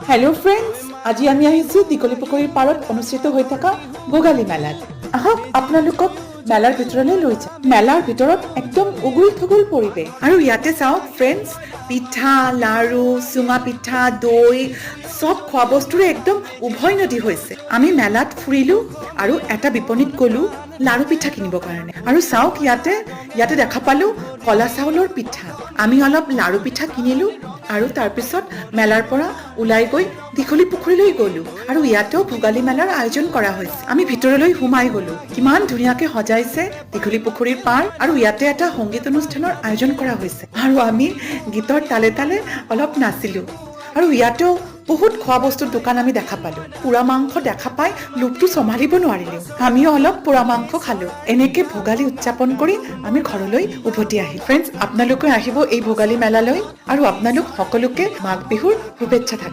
Hello' friends, আজি আমি আহিছোঁ দীঘলী পুখুৰীৰ পাৰত অনুষ্ঠিত হৈ থকা ভোগালী মেলাত। আহক আপোনালোকক মেলাৰ ভিতৰলৈ লৈ যাওঁ। মেলাৰ ভিতৰত একদম উগুল থুগুল পৰিৱেশ। আৰু ইয়াতে চাওক ফ্ৰেণ্ডছ, পিঠা, লাৰু, চুঙা পিঠা, দৈ চব খোৱা বস্তুৰে একদম উভৈনদী হৈছে। আমি মেলাত ফুৰিলোঁ আৰু এটা বিপণীত গ'লোঁ লাৰু পিঠা কিনিবৰ কাৰণে। আৰু চাওক ইয়াতে দেখা পালোঁ কলা চাউলৰ পিঠা। আমি অলপ লাৰু পিঠা কিনিলোঁ আৰু তাৰপিছত মেলাৰ পৰা ওলাই গৈ দীঘলী পুখুৰীলৈ গ'লোঁ। আৰু ইয়াতেও ভোগালী মেলাৰ আয়োজন কৰা হৈছে। আমি ভিতৰলৈ সোমাই গ'লোঁ। কিমান ধুনীয়াকৈ সজাইছে দীঘলী পুখুৰীৰ পাৰ। আৰু ইয়াতে এটা সংগীত অনুষ্ঠানৰ আয়োজন কৰা হৈছে। আৰু আমি গীতৰ তালে তালে অলপ নাচিলোঁ। আৰু ইয়াতেও বহুত খোৱা বস্তুৰ দোকান আমি দেখা পালোঁ। পোৰা মাংস দেখা পাই লোভটো চম্ভালিব নোৱাৰিলোঁ। আমিও অলপ পোৰা মাংস খালোঁ। এনেকে ভোগালী উদযাপন কৰি আমি ঘৰলৈ উভতি আহিলোঁ। ফ্ৰেণ্ডছ, আপোনালোকে আহিব এই ভোগালী মেলালৈ আৰু আপোনালোক সকলোকে মাঘ বিহুৰ শুভেচ্ছা থাকিল।